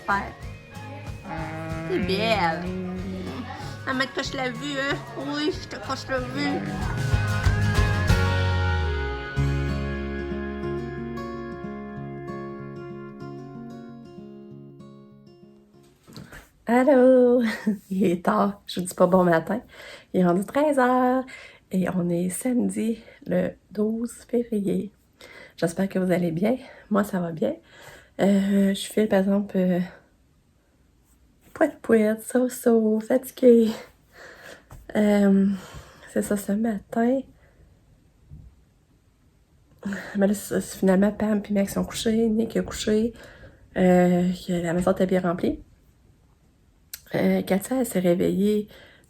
faire. C'est belle. Maman, te coche la vue, hein? Oui, je te coche la vue. Allô! Il est tard, je vous dis pas bon matin. Il est rendu 13h et on est samedi le 12 février. J'espère que vous allez bien. Moi, ça va bien. Je fais par exemple pouette, so, fatiguée. C'est ça, ce matin. Mais là, finalement, Pam et Max sont couchés, Nick a couché. La maison était bien remplie. Katia, elle s'est réveillée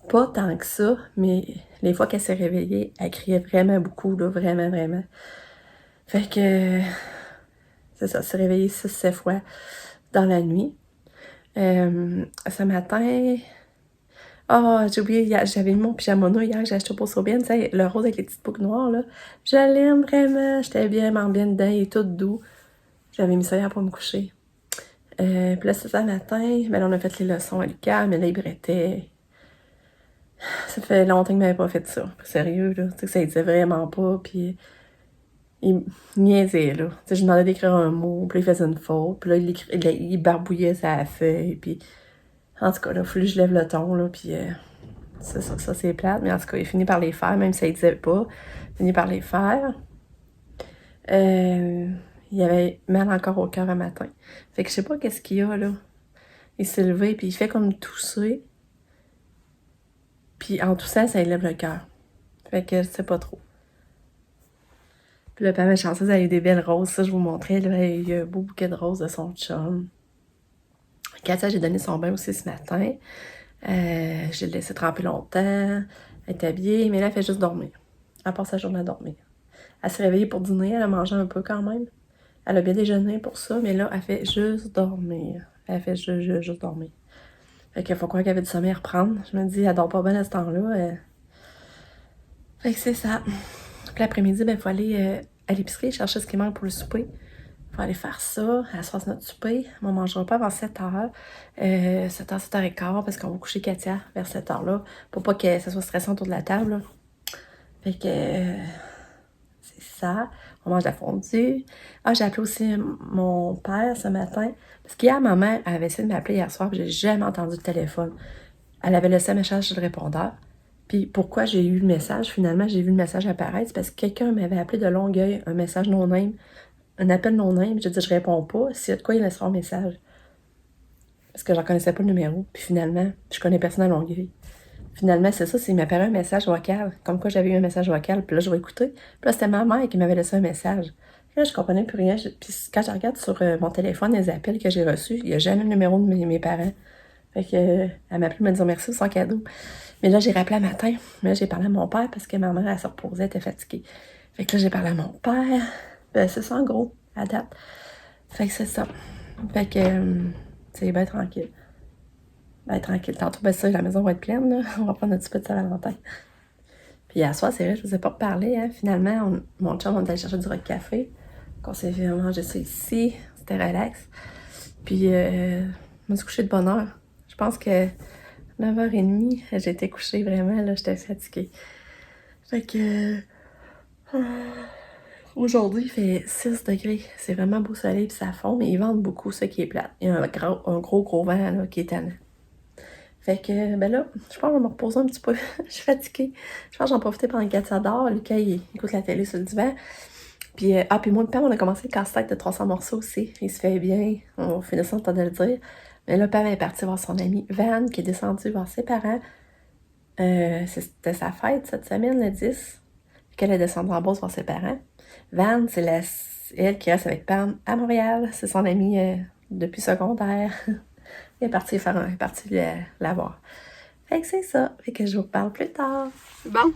pas tant que ça, mais les fois qu'elle s'est réveillée, elle criait vraiment beaucoup, là, vraiment. Fait que, c'est ça, elle s'est réveillée 6-7 fois dans la nuit. Ce matin, j'ai oublié, j'avais mis mon pyjama hier que j'ai acheté pour Sobienne, tu sais, le rose avec les petites boucles noires, là. Je l'aime vraiment, j'étais vraiment bien dedans, il est tout doux. J'avais mis ça hier pour me coucher. Puis là, c'est ça, le matin, ben là, on a fait les leçons à Lucas, mais là, il brettait. Ça fait longtemps qu'il m'avait pas fait ça. Sérieux, là. Tu sais, ça il disait vraiment pas, puis il niaisait, là. Tu sais, je lui demandais d'écrire un mot, puis là, il faisait une faute, puis là, il barbouillait sa feuille, puis en tout cas, là, il fallait que je lève le ton, là, puis ça, c'est plate, mais en tout cas, il finit par les faire, même si ça il disait pas. Il finit par les faire. Il avait mal encore au cœur un matin. Fait que je sais pas qu'est-ce qu'il y a, là. Il s'est levé, puis il fait comme tousser. Puis en toussant, ça élève le cœur. Fait que je sais pas trop. Puis là, Pam est chanceuse, elle a eu des belles roses. Ça, je vous montrais, là, il y a un beau bouquet de roses de son chum. Katia, j'ai donné son bain aussi ce matin. Je l'ai laissé tremper longtemps. Elle est habillée, mais là, elle fait juste dormir. Elle passe sa journée à dormir. Elle s'est réveillée pour dîner, elle a mangé un peu quand même. Elle a bien déjeuné pour ça, mais là, elle fait juste dormir. Elle fait juste dormir. Fait qu'il faut croire qu'elle avait du sommeil à reprendre. Je me dis, elle dort pas bien à ce temps-là. Fait que c'est ça. Puis l'après-midi, ben, il faut aller à l'épicerie chercher ce qui manque pour le souper. Il faut aller faire ça, elle se fasse notre souper. On ne mangera pas avant 7h. 7h, 7h15, parce qu'on va coucher Katia vers 7h-là, pour pas que ça soit stressant autour de la table. Là. Fait que c'est ça. On mange la fondue. J'ai appelé aussi mon père ce matin. Parce qu'hier, ma mère avait essayé de m'appeler hier soir, puis j'ai jamais entendu le téléphone. Elle avait laissé un message sur le répondeur. Puis pourquoi j'ai eu le message? Finalement, j'ai vu le message apparaître. C'est parce que quelqu'un m'avait appelé de Longueuil, un message non-name, un appel non-name. J'ai dit, je réponds pas. S'il y a de quoi, il laissera un message. Parce que j'en connaissais pas le numéro. Puis finalement, je connais personne à Longueuil. Finalement, c'est ça, il m'apparaît un message vocal. Comme quoi, j'avais eu un message vocal. Puis là, je vais écouter. Puis là, c'était ma mère qui m'avait laissé un message. Puis là, je comprenais plus rien. Puis quand je regarde sur mon téléphone les appels que j'ai reçus, il n'y a jamais le numéro de mes parents. Fait que, elle m'a appelé me dire merci pour son cadeau. Mais là, j'ai rappelé un matin. Mais là, j'ai parlé à mon père parce que ma mère, elle se reposait, elle était fatiguée. Fait que là, j'ai parlé à mon père. Ben, c'est ça, en gros, à date. Fait que c'est ça. Fait que, c'est bien tranquille. Ben, tranquille. Tantôt, ben ça, la maison va être pleine, là. On va prendre notre petit Saint-Valentin. Puis à soir, c'est vrai, je vous ai pas reparlé, hein. Finalement, mon chum, on est allé chercher du rock café. On s'est fait manger ça ici. C'était relax. Puis, je me suis couchée de bonne heure. Je pense que 9h30, j'étais couchée vraiment, là, j'étais fatiguée. Fait que... aujourd'hui, il fait 6 degrés. C'est vraiment beau soleil, puis ça fond, mais ils vendent beaucoup, ce qui est plate. Il y a un gros vent, là, qui est tannant. Fait que, ben là, je pense que je vais me reposer un petit peu. Je suis fatiguée. Je pense que j'en profite pendant que Katia dort. Lucas, il écoute la télé sur le divan. Puis, puis moi, le Pam, on a commencé le casse-tête de 300 morceaux aussi. Il se fait bien. On finit ça, le temps de le dire. Mais là, Pam est partie voir son amie Van, qui est descendue voir ses parents. C'était sa fête cette semaine, le 10. Qu'elle est descendue en Beauce voir ses parents. Van, c'est elle qui reste avec Pam à Montréal. C'est son amie depuis secondaire. Elle est partie la voir. Fait que c'est ça. Fait que je vous parle plus tard. Bon.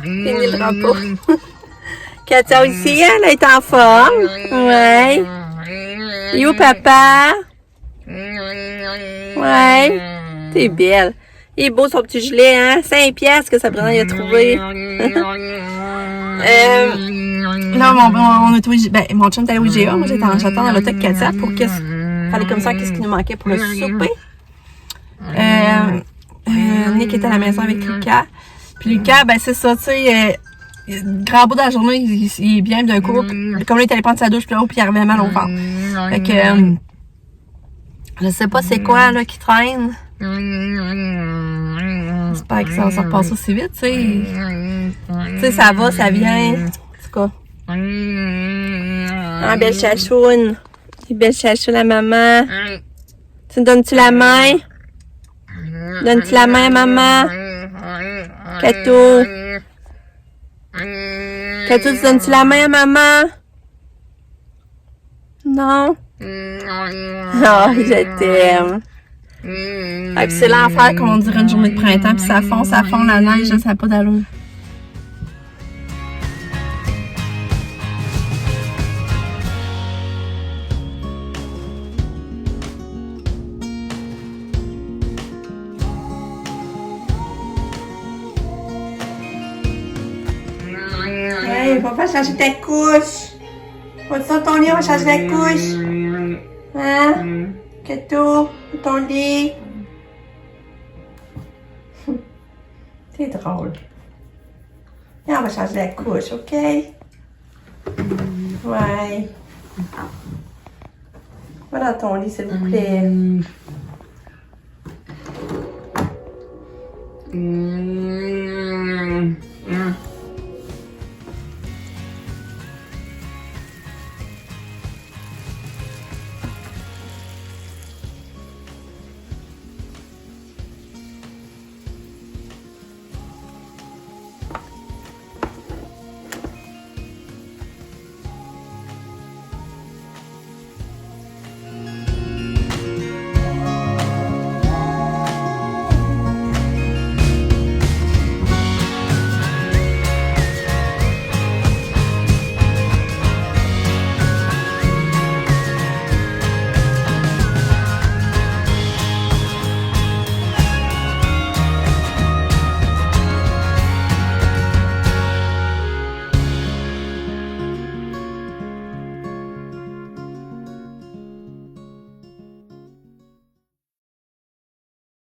Fini le drapeau. Katia aussi, elle est en forme. Ouais. Et où papa? Ouais. T'es belle. Il est beau son petit gilet, hein? 5 piastres que Sabrina y a trouvé. Là, mon chum est allé au IGA. Moi, j'attends dans l'auto avec Katia pour parler comme ça, qu'est-ce qui nous manquait pour le souper. Nick était à la maison avec Lucas. Puis Lucas, ben c'est ça, tu sais, grand bout de la journée, il est bien d'un coup. Comme là, il est allé prendre sa douche plus haut, puis il avait mal au ventre. Fait que, je sais pas c'est quoi là qui traîne. J'espère que ça va se repasser aussi vite, tu sais. Tu sais, ça va, ça vient. En tout cas. Ah, belle chachoune. Belle chachoune à maman. Tu me donnes-tu la main? Donnes-tu la main à maman? Kato. Kato, tu donnes-tu la main à maman? Non? Oh, je t'aime. Ah, puis c'est l'enfer, comme on dirait une journée de printemps, puis ça fond la neige, ça n'a pas d'allure. Hey, va pas changer ta couche. Va-tu dans ton lit, on va changer la couche. Hein? Kato, ton lit. C'est drôle. Viens, on va changer la couche, ok? Ouais. Va dans ton lit, s'il vous plaît.